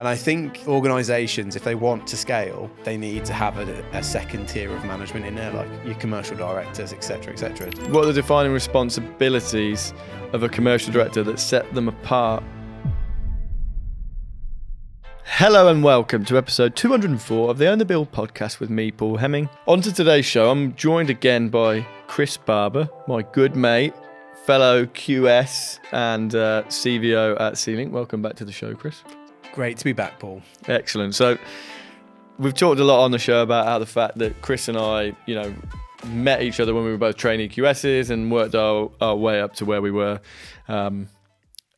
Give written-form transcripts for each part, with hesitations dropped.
And I think organisations, if they want to scale, they need to have a second tier of management in there, like your commercial directors, etc., etc. What are the defining responsibilities of a commercial director that set them apart? Hello and welcome to episode 204 of the Own the Build podcast with me, Paul Heming. On to today's show, I'm joined again by Chris Barber, my good mate, fellow QS and CVO at Sealink. Welcome back to the show, Chris. Great to be back, Paul. Excellent. So we've talked a lot on the show about how the fact that Chris and I, met each other when we were both trainee QSs and worked our way up to where we were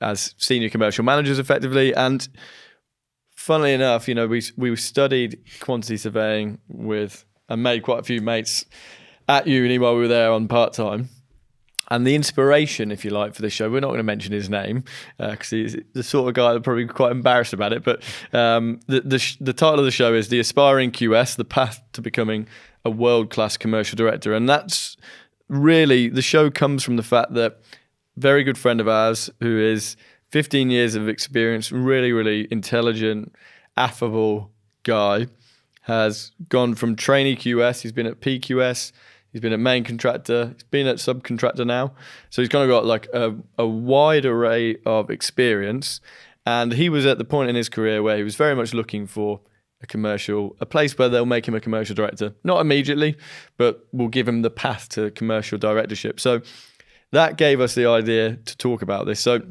as senior commercial managers effectively. And funnily enough, we studied quantity surveying and made quite a few mates at uni while we were there on part-time. And the inspiration, if you like, for this show, we're not going to mention his name because he's the sort of guy that probably be quite embarrassed about it. But the title of the show is The Aspiring QS, The Path to Becoming a World-Class Commercial Director. And that's really, the show comes from the fact that a very good friend of ours who is 15 years of experience, really, really intelligent, affable guy, has gone from trainee QS, he's been at PQS, he's been a main contractor, he's been at subcontractor now. So he's kind of got like a wide array of experience. And he was at the point in his career where he was very much looking for a place where they'll make him a commercial director. Not immediately, but will give him the path to commercial directorship. So that gave us the idea to talk about this. So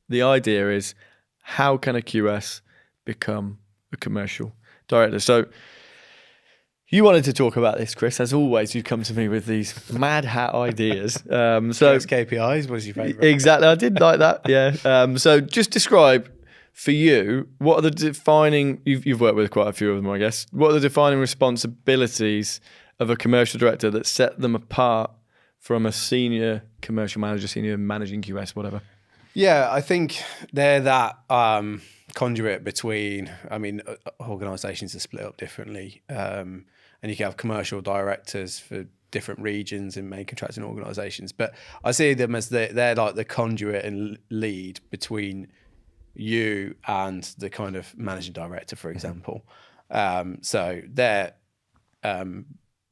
the idea is, how can a QS become a commercial director? So you wanted to talk about this, Chris. As always, you come to me with these mad hat ideas. KPIs, what is your favourite? Exactly, I did like that, yeah. So just describe for you, what are the defining, you've worked with quite a few of them, I guess. What are the defining responsibilities of a commercial director that set them apart from a senior commercial manager, senior managing QS, whatever? Yeah, I think they're that conduit between, organisations are split up differently. And you can have commercial directors for different regions in main contracting organisations. But I see them as they're like the conduit and lead between you and the kind of managing director, for example. So they're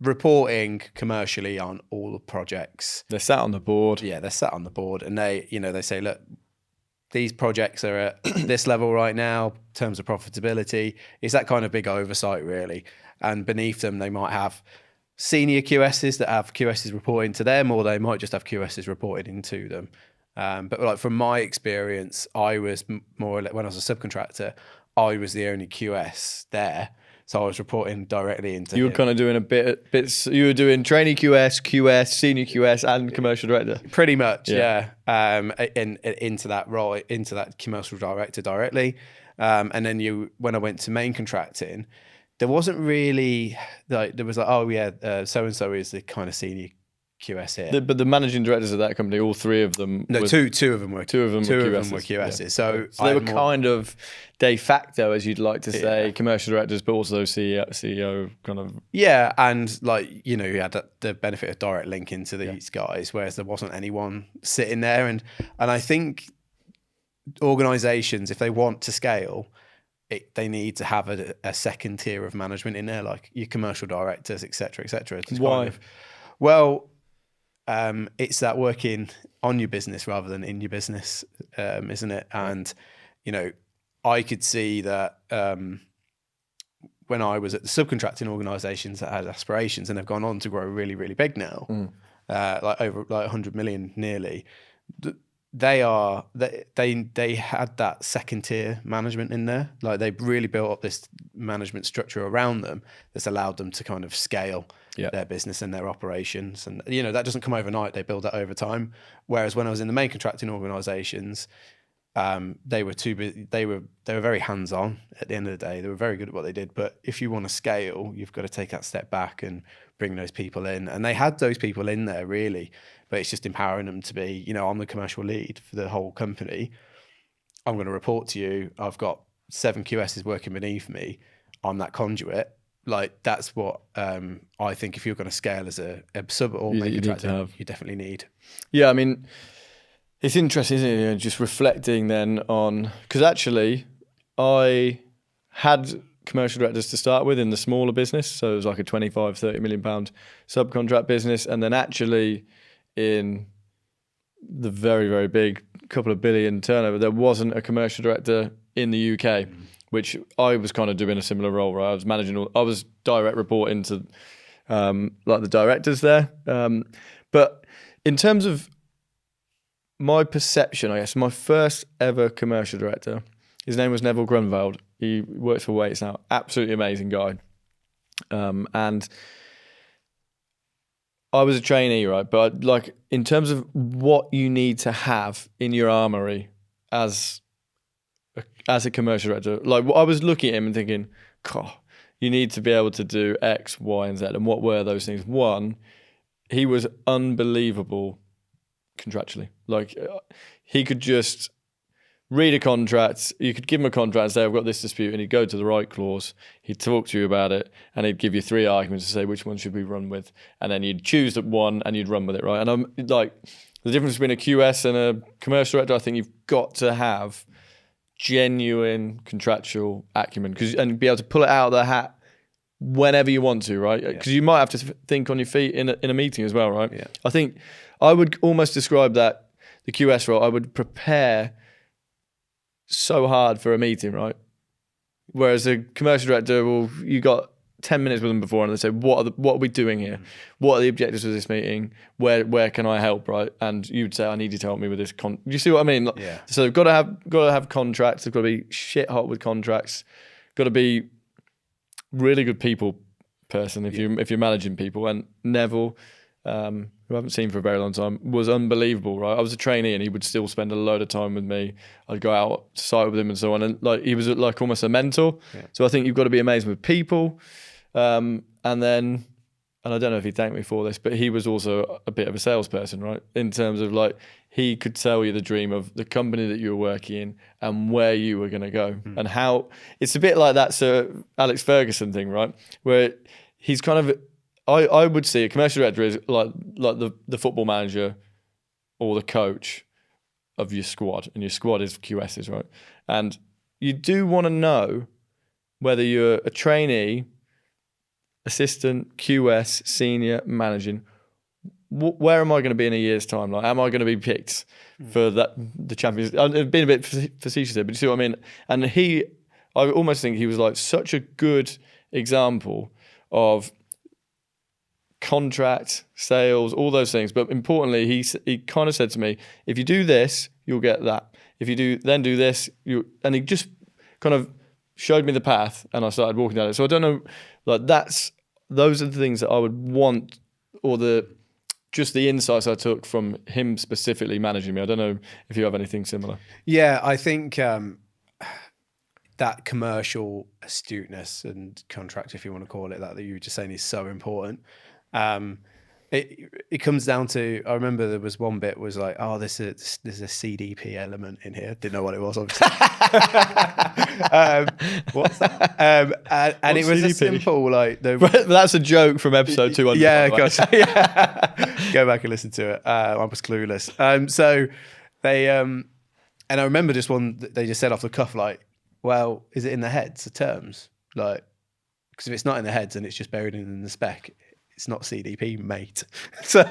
reporting commercially on all the projects. They're sat on the board. Yeah, they're sat on the board, and they say, look, these projects are at this level right now in terms of profitability. It's that kind of big oversight, really. And beneath them, they might have senior QSs that have QSs reporting to them, or they might just have QSs reporting into them. But like from my experience, I was more or less, when I was a subcontractor, I was the only QS there. So I was reporting directly into You were kind of doing bits. You were doing trainee QS, senior QS, and commercial director. Pretty much, yeah. Into that role, into that commercial director directly. And then when I went to main contracting, there wasn't really there was like, so and so is the kind of senior QS here. But the managing directors of that company, all three of them. No, two of them were QSs. Yeah. So they were kind of de facto, as you'd like to say, commercial directors, but also CEO kind of. Yeah, and you had the benefit of direct link into these guys, whereas there wasn't anyone sitting there. And I think organisations, if they want to scale, they need to have a second tier of management in there, like your commercial directors, etc., etc. Why? It's that working on your business rather than in your business, isn't it? And, I could see that when I was at the subcontracting organisations that had aspirations and have gone on to grow really, really big now, over 100 million nearly, they had that second tier management in there. Like they really built up this management structure around them that's allowed them to kind of scale their business and their operations. And that doesn't come overnight. They build that over time. Whereas when I was in the main contracting organisations, they were very hands-on at the end of the day. They were very good at what they did. But if you want to scale, you've got to take that step back and bring those people in. And they had those people in there really, but it's just empowering them to be, I'm the commercial lead for the whole company. I'm going to report to you. I've got 7 QSs working beneath me. I'm that conduit. Like that's what I think if you're going to scale as a sub or main contractor, you definitely need. Yeah, I mean, it's interesting, isn't it? Just reflecting then on, because actually I had commercial directors to start with in the smaller business. So it was like a 25, 30 million pound subcontract business. And then actually in the very, very big couple of billion turnover, there wasn't a commercial director in the UK, which I was kind of doing a similar role, right? I was managing I was direct reporting to like the directors there. But in terms of my perception, I guess, my first ever commercial director, his name was Neville Grunwald. He works for Waits now. Absolutely amazing guy. And I was a trainee, right? But like in terms of what you need to have in your armory as a commercial director, like I was looking at him and thinking, God, you need to be able to do X, Y, and Z. And what were those things? One, he was unbelievable contractually. Like he could just read a contract. You could give him a contract and say, I've got this dispute, and he'd go to the right clause. He'd talk to you about it, and he'd give you 3 arguments to say which one should we run with, and then you'd choose that one and you'd run with it, right? And I'm like, the difference between a QS and a commercial director, I think you've got to have genuine contractual acumen and be able to pull it out of the hat whenever you want to, right? Because you might have to think on your feet in a meeting as well, right? Yeah. I think I would almost describe that the QS role, I would prepare so hard for a meeting, right? Whereas a commercial director, well, you got 10 minutes with them before and they say, what are we doing here? What are the objectives of this meeting? Where can I help, right? And you'd say, I need you to help me with this. Do you see what I mean? Yeah. So they've got to have contracts. They've got to be shit hot with contracts. Got to be really good people person if you're managing people. And Neville, who I haven't seen for a very long time, was unbelievable, right? I was a trainee and he would still spend a load of time with me. I'd go out to site with him and so on. And like he was like almost a mentor. Yeah. So I think you've got to be amazing with people. And I don't know if he thanked me for this, but he was also a bit of a salesperson, right? In terms of like, he could tell you the dream of the company that you were working in and where you were going to go and how it's a bit like that Sir Alex Ferguson thing, right? Where he's kind of, I would see a commercial director is like the football manager or the coach of your squad, and your squad is QSs, right? And you do want to know whether you're a trainee, assistant, QS, senior, managing. Where am I going to be in a year's time? Like, am I going to be picked for the Champions? I've been a bit facetious here, but you see what I mean? And I almost think he was like such a good example of contract, sales, all those things. But importantly, he kind of said to me, if you do this, you'll get that. If you do this, and he just kind of showed me the path, and I started walking down it. So I don't know, like those are the things that I would want, or just the insights I took from him specifically managing me. I don't know if you have anything similar. Yeah, I think that commercial astuteness and contract, if you want to call it that you were just saying, is so important. It comes down to, I remember there was one bit was like, oh, there's a CDP element in here. Didn't know what it was, obviously. What's that? And it was CDP? A simple, like... That's a joke from episode 200. Yeah, gosh. Yeah. Go back and listen to it. I was clueless. So they... and I remember just one, they just said off the cuff, like, well, is it in the heads, the terms? Like, because if it's not in the heads and it's just buried in the spec, it's not CDP, mate. So,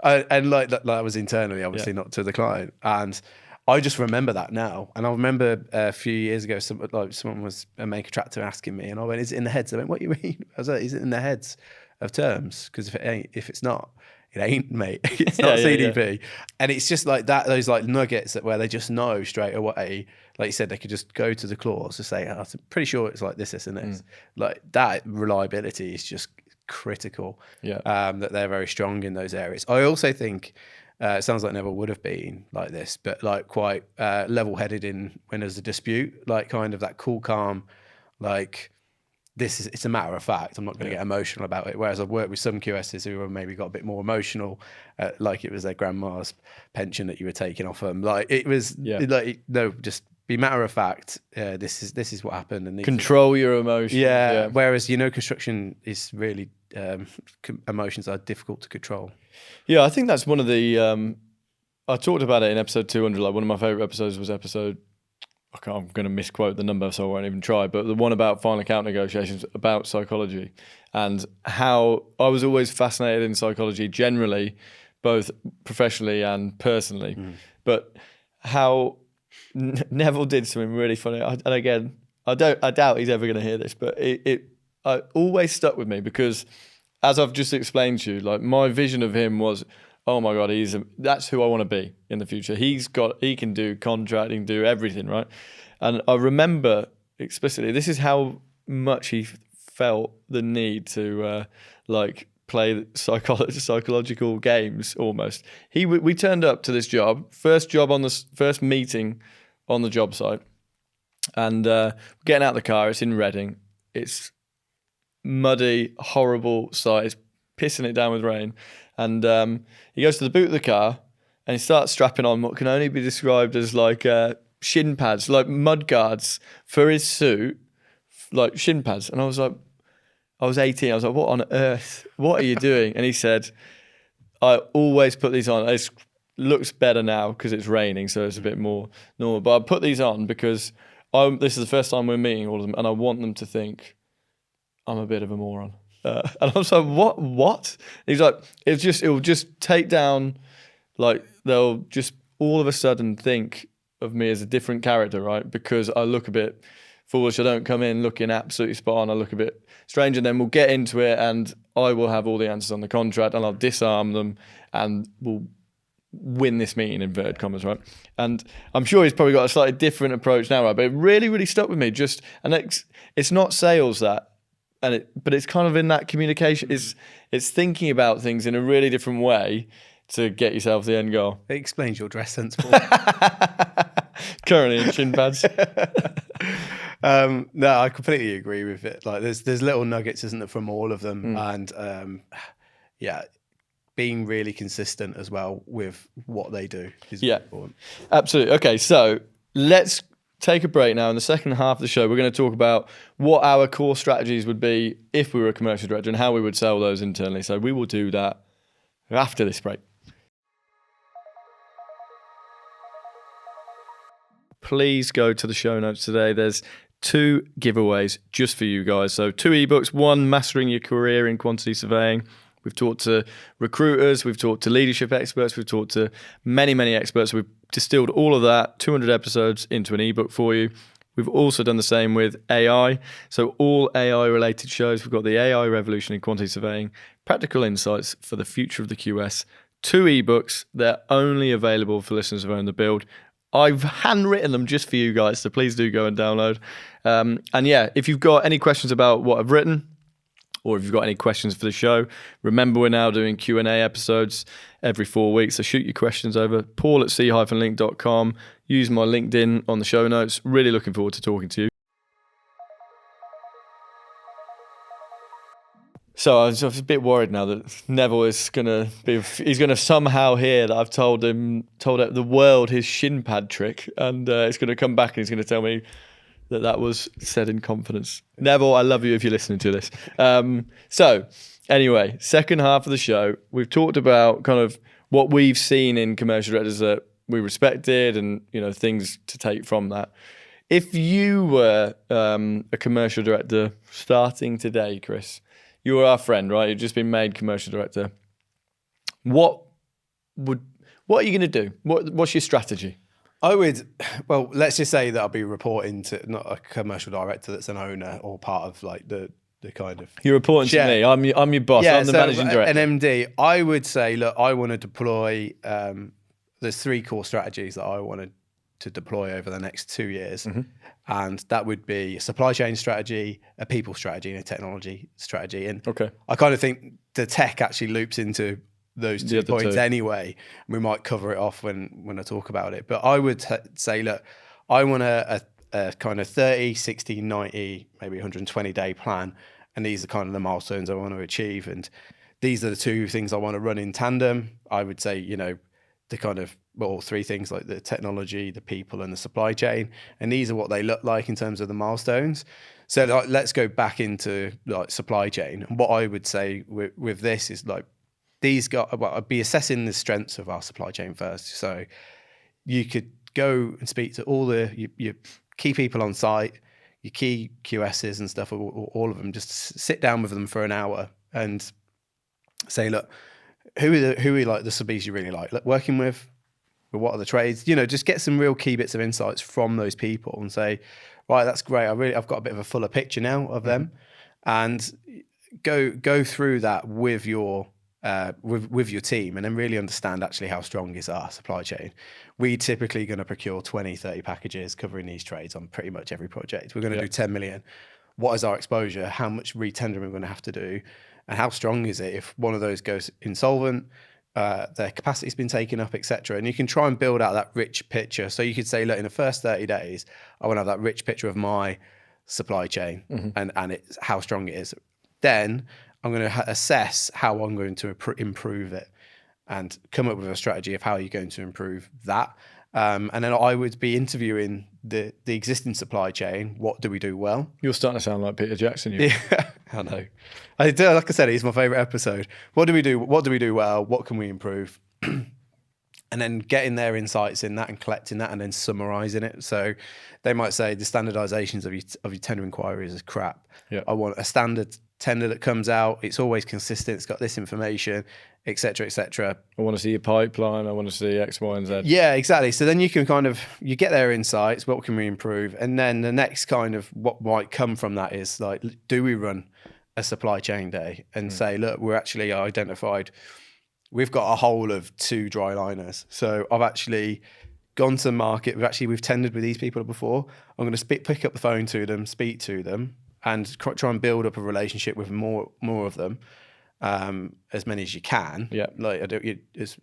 and like that was internally, obviously, not to the client. And I just remember that now. And I remember a few years ago, someone was a main contractor asking me, and I went, "Is it in the heads?" I went, "What do you mean?" I was like, "Is it in the heads of terms? Because if it's not, it ain't, mate. It's not CDP." Yeah. And it's just like that, those like nuggets where they just know straight away. Like you said, they could just go to the clause to say, I'm pretty sure it's like this, and this. Like that reliability is just critical. That they're very strong in those areas. I also think it sounds like Neville would have been like this, but like quite level-headed in when there's a dispute, like kind of that cool, calm, like it's a matter of fact. I'm not going to get emotional about it. Whereas I've worked with some QSs who have maybe got a bit more emotional, like it was their grandma's pension that you were taking off them. Like it was like, no, just be matter of fact. This is what happened, and control your emotions. Yeah. Whereas construction is really emotions are difficult to control. Yeah, I think that's one of the. I talked about it in episode 200. Like one of my favorite episodes was episode I'm going to misquote the number, so I won't even try, but the one about final account negotiations, about psychology, and how I was always fascinated in psychology generally, both professionally and personally, but how Neville did something really funny. And again, I doubt he's ever going to hear this, but it always stuck with me, because as I've just explained to you, like, my vision of him was, oh my God, that's who I want to be in the future. He can do contracting, do everything, right? And I remember explicitly, this is how much he felt the need to play psychological games almost. We turned up to this job, first meeting on the job site, and getting out of the car. It's in Reading. It's muddy, horrible site. It's pissing it down with rain. And he goes to the boot of the car and he starts strapping on what can only be described as like shin pads, like mud guards for his suit, like shin pads. And I was 18. I was like, what on earth? What are you doing? And he said, I always put these on. It looks better now because it's raining, so it's a bit more normal. But I put these on because this is the first time we're meeting all of them, and I want them to think I'm a bit of a moron. And I was like, what? He's like, it will just take down, like, they'll just all of a sudden think of me as a different character, right? Because I look a bit foolish. I don't come in looking absolutely spot on. I look a bit strange, and then we'll get into it and I will have all the answers on the contract and I'll disarm them and we'll win this meeting, inverted commas, right? And I'm sure he's probably got a slightly different approach now, right? But it really, really stuck with me. And it's not sales that, but it's kind of in that communication. It's thinking about things in a really different way to get yourself the end goal. It explains your dress sense. Currently in shin pads. No, I completely agree with it. Like, there's little nuggets, isn't there, from all of them, and being really consistent as well with what they do is really important. Absolutely. Okay, so let's take a break now. In the second half of the show, we're going to talk about what our core strategies would be if we were a commercial director and how we would sell those internally. So we will do that after this break. Please go to the show notes today. There's 2 giveaways just for you guys. So 2 ebooks, one, Mastering Your Career in Quantity Surveying. We've talked to recruiters, we've talked to leadership experts, we've talked to many, many experts. We've distilled all of that, 200 episodes, into an ebook for you. We've also done the same with AI. So all AI related shows. We've got the AI Revolution in Quantity Surveying, Practical Insights for the Future of the QS. 2 ebooks. They're only available for listeners of Own the Build. I've handwritten them just for you guys, so please do go and download. And yeah, if you've got any questions about what I've written, or if you've got any questions for the show, remember we're now doing Q&A episodes every 4 weeks. So shoot your questions over, paul@c-link.com. Use my LinkedIn on the show notes. Really looking forward to talking to you. So I was a bit worried now that Neville is he's going to somehow hear that I've told the world his shin pad trick, and it's going to come back and he's going to tell me that was said in confidence. Neville, I love you if you're listening to this. So anyway, second half of the show, we've talked about kind of what we've seen in commercial directors that we respected and, things to take from that. If you were a commercial director starting today, Chris, you were our friend, right? You've just been made commercial director. What are you going to do? What's your strategy? Let's just say that I'll be reporting to not a commercial director that's an owner or part of like the kind of... You're reporting to me. I'm your boss. I'm the managing director. An MD. I would say, look, I want to deploy... there's 3 core strategies that I wanted to deploy over the next 2 years. Mm-hmm. And that would be a supply chain strategy, a people strategy, and a technology strategy. And I kind of think the tech actually loops into those 2 points anyway. We might cover it off when I talk about it. But I would say, look, I want a kind of 30, 60, 90, maybe 120 day plan. And these are kind of the milestones I want to achieve. And these are the 2 things I want to run in tandem. I would say, the kind of, all 3 things, like the technology, the people, and the supply chain. And these are what they look like in terms of the milestones. So let's go back into like supply chain. And what I would say with this is like, I'd be assessing the strengths of our supply chain first. So you could go and speak to all your key people on site, your key QSs and stuff, all of them, just sit down with them for an hour and say, look, who are like the subbies you really like working with? What are the trades? Just get some real key bits of insights from those people and say, right, that's great. I've got a bit of a fuller picture now of them, and go through that with your with your team, and then really understand actually how strong is our supply chain. We typically going to procure 20, 30 packages covering these trades on pretty much every project. We're going to do 10 million. What is our exposure? How much re-tendering we're going to have to do? And how strong is it if one of those goes insolvent, their capacity's been taken up, etc. And you can try and build out that rich picture. So you could say, look, in the first 30 days, I want to have that rich picture of my supply chain and it's how strong it is. Then I'm going to assess how I'm going to improve it and come up with a strategy of how you're going to improve that. And then I would be interviewing the existing supply chain. What do we do well? You're starting to sound like Peter Jackson. You. Yeah, I know. I do. Like I said, it's my favorite episode. What do we do? What do we do well? What can we improve? And then getting their insights in that and collecting that and then summarizing it. So they might say the standardizations of your tender inquiries is crap. Yeah. I want a standard tender that comes out. It's always consistent. It's got this information, et cetera, et cetera. I want to see your pipeline. I want to see X, Y, and Z. Yeah, exactly. So then you can you get their insights. What can we improve? And then the next kind of what might come from that is like, do we run a supply chain day and say, look, we're actually identified. We've got a whole of 2 dry liners. So I've actually gone to market. We've tendered with these people before. I'm going to pick up the phone to them, speak to them, and try and build up a relationship with more of them, as many as you can. Yeah, like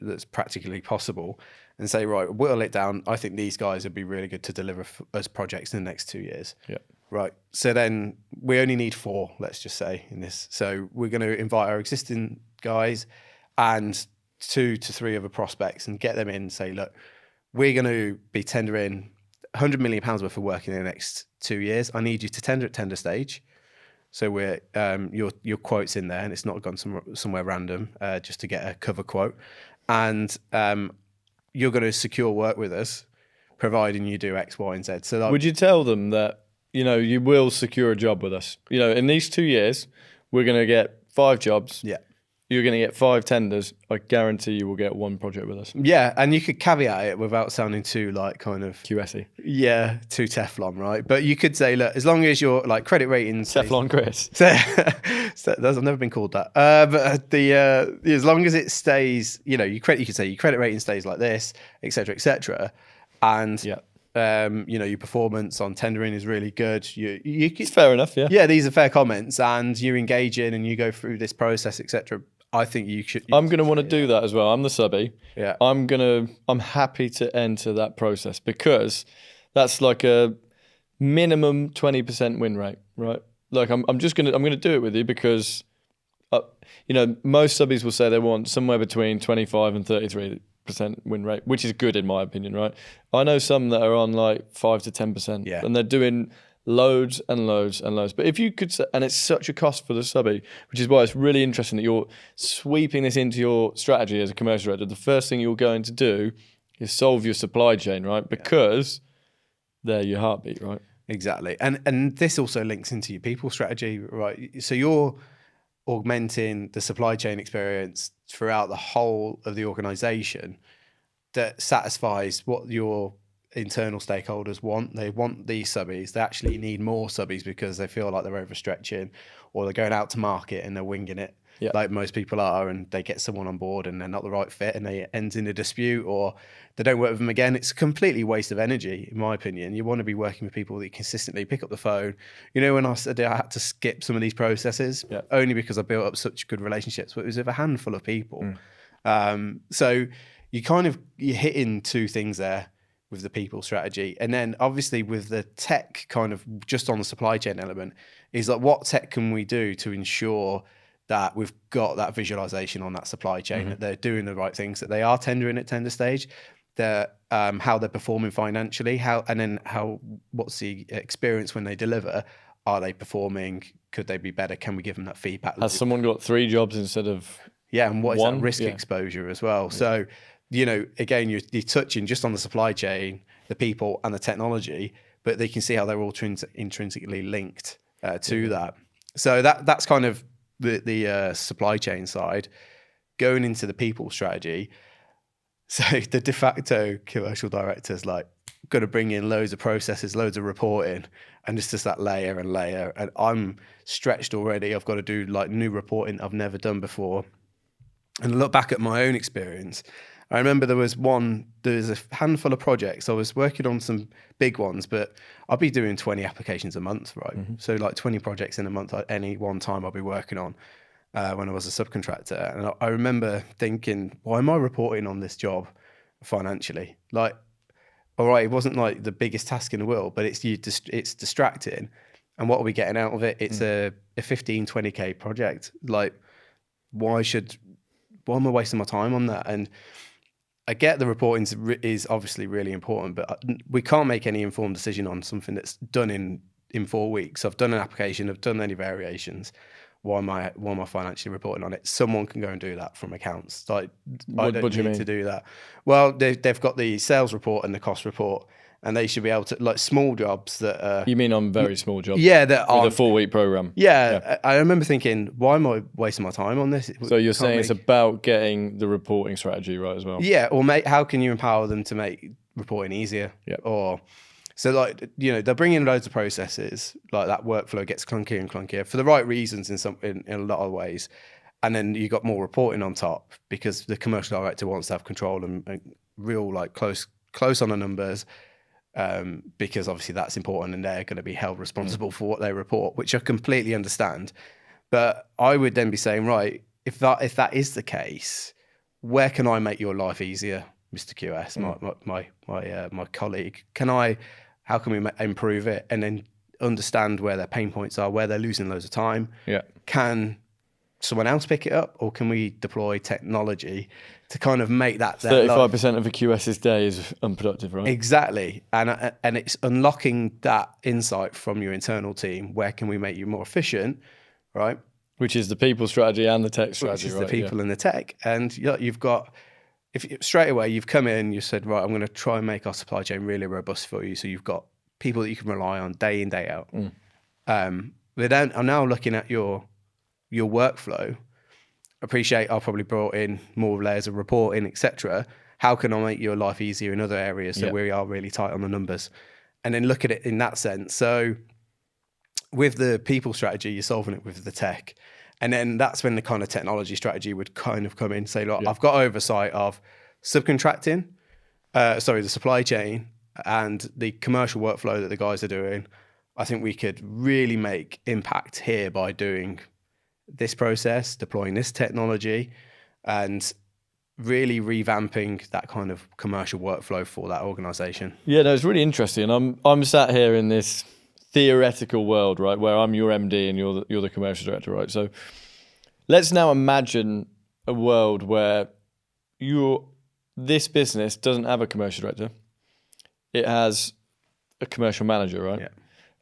that's practically possible, and say, right, whittle it down. I think these guys would be really good to deliver us projects in the next 2 years. Yeah. Right. So then we only need 4, let's just say, in this. So we're going to invite our existing guys and 2 to 3 other prospects and get them in and say, look, we're going to be tendering £100 million worth of work in the next 2 years. I need you to tender at tender stage. So we're your quote's in there and it's not gone somewhere random, just to get a cover quote. And you're going to secure work with us, providing you do X, Y, and Z. So would you tell them that, you will secure a job with us? In these 2 years, we're going to get 5 jobs. Yeah. You're going to get 5 tenders. I guarantee you will get 1 project with us. Yeah, and you could caveat it without sounding too like kind of QSy. Yeah, too Teflon, right? But you could say, look, as long as your like credit ratings, Teflon Chris. I've never been called that. But as long as it stays, you could say your credit rating stays like this, et cetera, and your performance on tendering is really good. It's fair enough, yeah. Yeah, these are fair comments, and you engage in and you go through this process, et cetera. I think you should. I'm going to want to do that as well. I'm the subby. Yeah. I'm happy to enter that process because that's like a minimum 20% win rate, right? Like I'm going to do it with you because, most subbies will say they want somewhere between 25 and 33% win rate, which is good in my opinion, right? I know some that are on like 5 to 10%, and they're doing loads and loads and loads. But if you could, and it's such a cost for the subby, which is why it's really interesting that you're sweeping this into your strategy as a commercial director. The first thing you're going to do is solve your supply chain, right? Because they're your heartbeat, right? Exactly. And this also links into your people strategy, right? So you're augmenting the supply chain experience throughout the whole of the organization that satisfies what your internal stakeholders want. They want these subbies. They actually need more subbies because they feel like they're overstretching, or they're going out to market and they're winging it, like most people are, and they get someone on board and they're not the right fit and they ends in a dispute, or they don't work with them again. It's a completely waste of energy, in my opinion. You want to be working with people that consistently pick up the phone. When I said I had to skip some of these processes, only because I built up such good relationships, but it was with a handful of people. So you're hitting 2 things there with the people strategy. And then obviously with the tech kind of just on the supply chain element is like, what tech can we do to ensure that we've got that visualization on that supply chain, that they're doing the right things, that they are tendering at tender stage, that how they're performing financially, what's the experience when they deliver? Are they performing? Could they be better? Can we give them that feedback? Has someone got 3 jobs instead of and what is one? That risk exposure as well? So, again, you're touching just on the supply chain, the people and the technology, but they can see how they're all intrinsically linked to that. So that's kind of the supply chain side. Going into the people strategy, so the de facto commercial director's like got to bring in loads of processes, loads of reporting, and it's just that layer and layer. And I'm stretched already. I've got to do like new reporting I've never done before. And look back at my own experience. I remember there was a handful of projects. I was working on some big ones, but I'll be doing 20 applications a month, right? Mm-hmm. So like 20 projects in a month at any one time I'll be working on when I was a subcontractor. And I remember thinking, why am I reporting on this job financially? Like, all right, it wasn't like the biggest task in the world, but it's distracting. And what are we getting out of it? It's a 15, 20K project. Like, why am I wasting my time on that? And I get the reporting is obviously really important, but we can't make any informed decision on something that's done in 4 weeks. I've done an application, I've done any variations. Why am I financially reporting on it? Someone can go and do that from accounts. Like, I don't need to do that. Well, they've got the sales report and the cost report, and they should be able to, like, small jobs that you mean on very small jobs? Yeah, that are with a 4-week program. Yeah, I remember thinking, why am I wasting my time on this? So you're saying it's about getting the reporting strategy right as well? Yeah, or how can you empower them to make reporting easier? Yeah. Or so, like, you know, they're bringing loads of processes, like that workflow gets clunkier and clunkier for the right reasons in a lot of ways. And then you got more reporting on top because the commercial director wants to have control and real, like, close on the numbers. Because obviously that's important and they're going to be held responsible for what they report, which I completely understand. But I would then be saying, right, if that is the case, where can I make your life easier, Mr. QS, my colleague? How can we improve it? And then understand where their pain points are, where they're losing loads of time. Yeah. Can someone else pick it up, or can we deploy technology to kind of make that 35% of a QS's day is unproductive, right? Exactly. And it's unlocking that insight from your internal team. Where can we make you more efficient, right? Which is the people strategy and the tech strategy, Which is the people and the tech. And you've got, straight away you've come in, you said, right, I'm going to try and make our supply chain really robust for you. So you've got people that you can rely on day in, day out. They are now looking at your workflow. Appreciate I've probably brought in more layers of reporting, etc. How can I make your life easier in other areas so we are really tight on the numbers? And then look at it in that sense. So with the people strategy, you're solving it with the tech. And then that's when the kind of technology strategy would kind of come in, say, look, I've got oversight of subcontracting, the supply chain and the commercial workflow that the guys are doing. I think we could really make impact here by doing this process, deploying this technology, and really revamping that kind of commercial workflow for that organization. Yeah, no, it's really interesting. I'm sat here in this theoretical world, right, where I'm your MD and you're the commercial director, right? So let's now imagine a world where this business doesn't have a commercial director. It has a commercial manager, right? Yeah.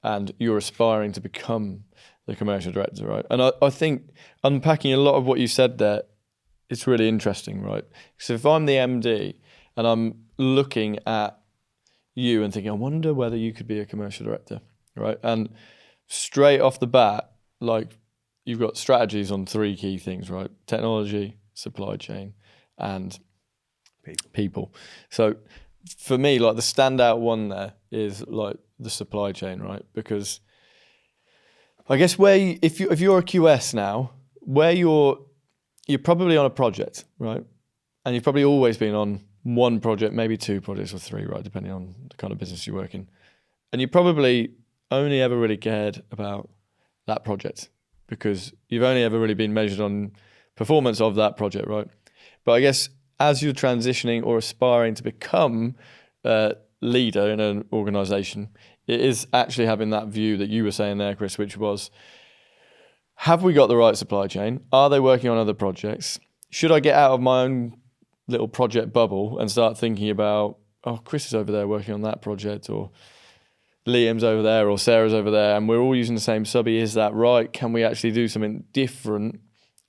And you're aspiring to become the commercial director, right? And I think unpacking a lot of what you said there, it's really interesting, right? So if I'm the MD and I'm looking at you and thinking, I wonder whether you could be a commercial director, right? And straight off the bat, like, you've got strategies on 3 key things, right? Technology, supply chain, and people. So for me, like, the standout one there is like the supply chain, right? Because I guess if you're a QS now, where you're probably on a project, right? And you've probably always been on one project, maybe 2 projects or 3, right? Depending on the kind of business you work in. And you probably only ever really cared about that project because you've only ever really been measured on performance of that project, right? But I guess as you're transitioning or aspiring to become a leader in an organization, it is actually having that view that you were saying there, Chris, which was, have we got the right supply chain? Are they working on other projects? Should I get out of my own little project bubble and start thinking about, oh, Chris is over there working on that project, or Liam's over there, or Sarah's over there, and we're all using the same subby. Is that right? Can we actually do something different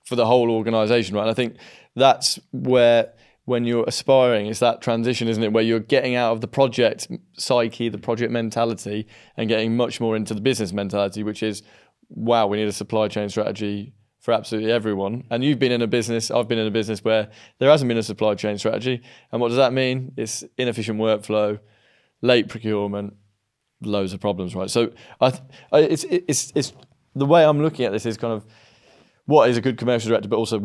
for the whole organization, right? And I think that's where when you're aspiring, it's that transition, isn't it, where you're getting out of the project psyche, the project mentality, and getting much more into the business mentality, which is, wow, we need a supply chain strategy for absolutely everyone. And you've been in a business, I've been in a business where there hasn't been a supply chain strategy. And what does that mean? It's inefficient workflow, late procurement, loads of problems, right? So it's the way I'm looking at this is kind of what is a good commercial director, but also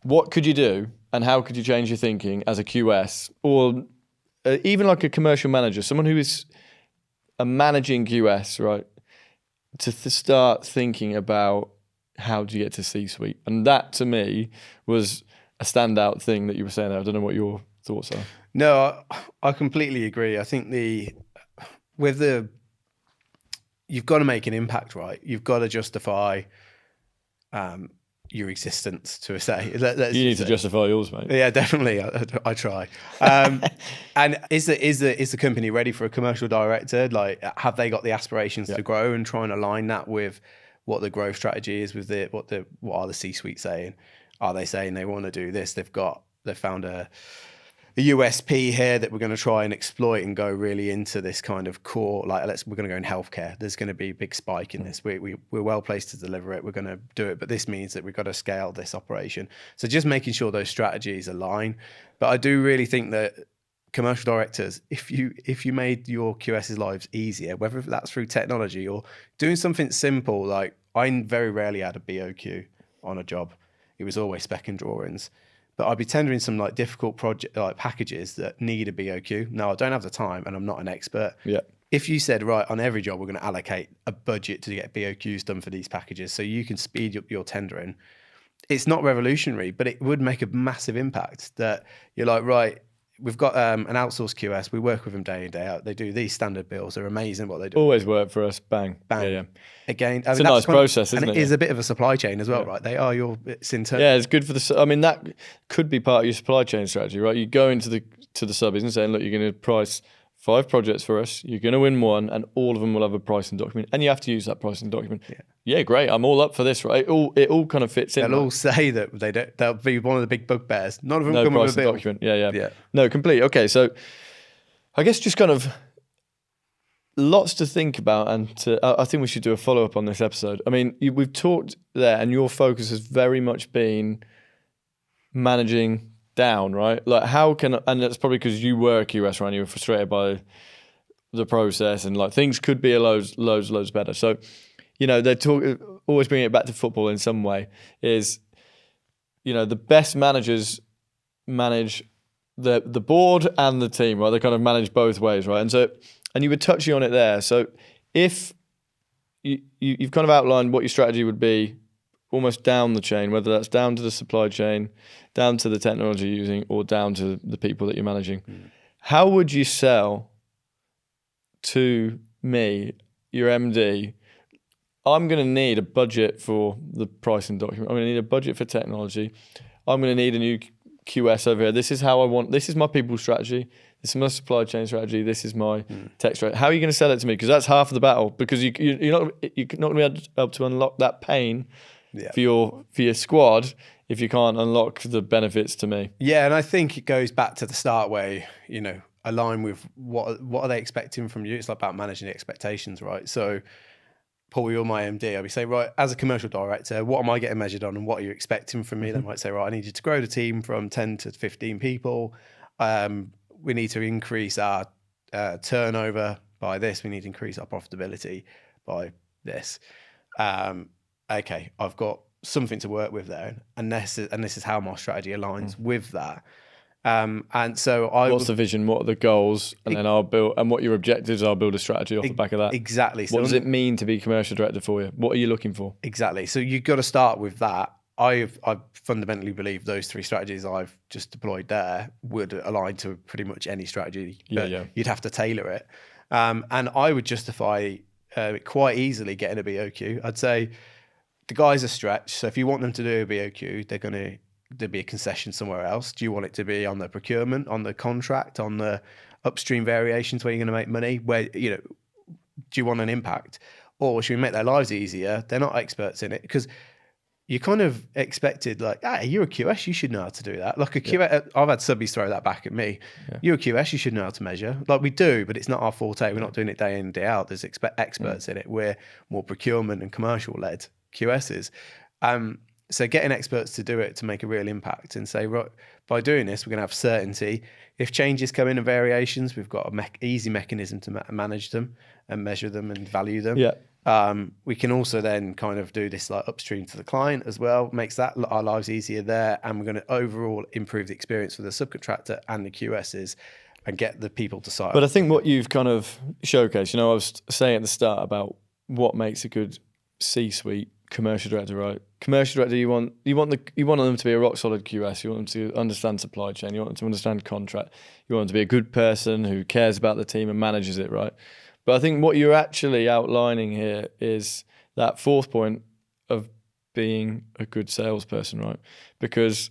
what could you do and how could you change your thinking as a QS or even like a commercial manager, someone who is a managing QS, right? To start thinking about how do you get to C-suite. And that to me was a standout thing that you were saying there. I don't know what your thoughts are. No, I completely agree. I think you've got to make an impact, right? You've got to justify your existence, to say. You need to justify yours, mate. Yeah, definitely. I try. And is the company ready for a commercial director? Like, have they got the aspirations to grow, and try and align that with what the growth strategy is, with what are the C-suite saying? Are they saying they want to do this? They've found a USP here that we're going to try and exploit and go really into this kind of core, like we're going to go in healthcare. There's going to be a big spike in this. We're well placed to deliver it. We're going to do it, but this means that we've got to scale this operation. So just making sure those strategies align. But I do really think that commercial directors, if you made your QS's lives easier, whether that's through technology or doing something simple, like I very rarely had a BOQ on a job. It was always spec and drawings. But I'd be tendering some like difficult project like packages that need a BOQ. No, I don't have the time and I'm not an expert. Yeah. If you said, right, on every job, we're going to allocate a budget to get BOQs done for these packages so you can speed up your tendering, it's not revolutionary, but it would make a massive impact that you're like, right, we've got an outsourced QS. We work with them day in, day out. They do these standard bills. They're amazing what they do. Always work for us. Bang. Bang. Yeah. Again, it's a nice process, isn't it? And it is a bit of a supply chain as well, right? They are it's internal. Yeah, it's good for that could be part of your supply chain strategy, right? You go into the subbies and saying, look, you're going to price 5 projects for us. You're going to win one, and all of them will have a pricing document, and you have to use that pricing document. Yeah, great. I'm all up for this, right? It all kind of fits in. They'll all say that they don't. They'll be one of the big bugbears. None of them no come with a pricing bill. document. Yeah. No, completely. Okay, so I guess just kind of lots to think about, and I think we should do a follow-up on this episode. I mean, we've talked there, and your focus has very much been managing down, right? Like and that's probably because you were a QS, right? You were frustrated by the process, and like things could be loads better. So, they always bring it back to football in some way. Is the best managers manage the board and the team, right? They kind of manage both ways, right? And you were touching on it there. So if you've kind of outlined what your strategy would be almost down the chain, whether that's down to the supply chain, down to the technology you're using, or down to the people that you're managing. How would you sell to me, your MD, I'm going to need a budget for the pricing document. I'm going to need a budget for technology. I'm going to need a new QS over here. This is my people strategy. This is my supply chain strategy. This is my tech strategy. How are you going to sell it to me? Because that's half of the battle. Because you're not going to be able to unlock that pain for your squad if you can't unlock the benefits to me. Yeah, and I think it goes back to the start where align with what are they expecting from you. It's like about managing the expectations, right? So, Paul, you're my MD. I'll be saying, right, as a commercial director, what am I getting measured on, and what are you expecting from me? They might say, right, I need you to grow the team from 10 to 15 people. We need to increase our turnover by this. We need to increase our profitability by this. Okay, I've got something to work with there, and this is how my strategy aligns with that. And so what's the vision? What are the goals? And then I'll build, and what your objectives, I'll build a strategy off the back of that. Exactly. What does it mean to be commercial director for you? What are you looking for? Exactly. So you've got to start with that. I fundamentally believe those 3 strategies I've just deployed there would align to pretty much any strategy. You'd have to tailor it. And I would justify quite easily getting a BOQ. I'd say the guys are stretched. So if you want them to do a BOQ, there'd be a concession somewhere else. Do you want it to be on the procurement, on the contract, on the upstream variations where you're going to make money? Where, do you want an impact? Or should we make their lives easier? They're not experts in it, because you kind of expected like, you're a QS, you should know how to do that. Like a QS, I've had subbies throw that back at me. Yeah. You're a QS, you should know how to measure. Like we do, but it's not our forte. We're not doing it day in, day out. There's experts in it. We're more procurement and commercial led QSs. So getting experts to do it to make a real impact and say, right, by doing this, we're going to have certainty. If changes come in and variations, we've got an easy mechanism to manage them and measure them and value them. Yeah. We can also then kind of do this like upstream to the client as well, makes that our lives easier there. And we're going to overall improve the experience for the subcontractor and the QSs and get the people to sign. But I think what you've kind of showcased, I was saying at the start about what makes a good C-suite commercial director, right? Commercial director, you want them to be a rock solid QS. You want them to understand supply chain. You want them to understand contract. You want them to be a good person who cares about the team and manages it, right? But I think what you're actually outlining here is that fourth point of being a good salesperson, right? Because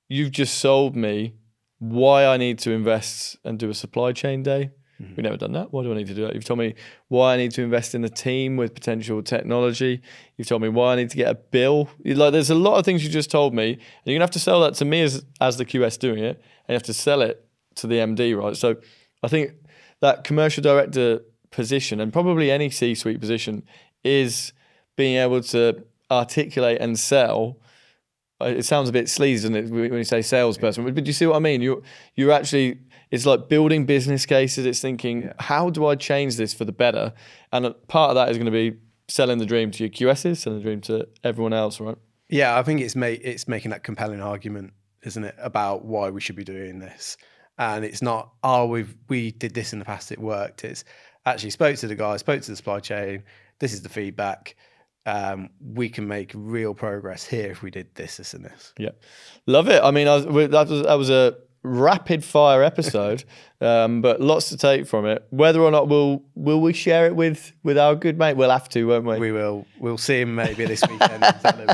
you've just sold me why I need to invest and do a supply chain day. We've never done that. Why do I need to do that? You've told me why I need to invest in a team with potential technology. You've told me why I need to get a bill. Like, there's a lot of things you just told me, and you're gonna have to sell that to me as the QS doing it, and you have to sell it to the MD, right? So I think that commercial director position, and probably any C-suite position, is being able to articulate and sell. It sounds a bit sleazy, doesn't it, when you say salesperson? But do you see what I mean? You're actually, it's like building business cases. It's thinking, how do I change this for the better? And part of that is going to be selling the dream to your QSs, selling the dream to everyone else, right? Yeah, I think it's making that compelling argument, isn't it, about why we should be doing this. And it's not, we did this in the past, it worked. It's actually spoke to the guy, spoke to the supply chain. This is the feedback. We can make real progress here if we did this, and this. Yeah, love it. I mean, that was a rapid fire episode, but lots to take from it. Whether or not will we share it with our good mate? We'll have to, won't we? We will. We'll see him maybe this weekend. And tell him.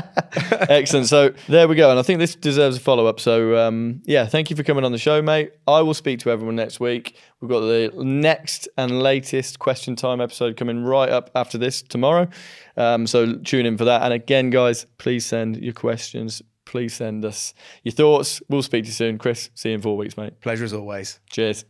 Excellent. So there we go. And I think this deserves a follow-up. So yeah, thank you for coming on the show, mate. I will speak to everyone next week. We've got the next and latest Question Time episode coming right up after this tomorrow. So tune in for that. And again, guys, please send your questions. Please send us your thoughts. We'll speak to you soon. Chris, see you in 4 weeks, mate. Pleasure as always. Cheers.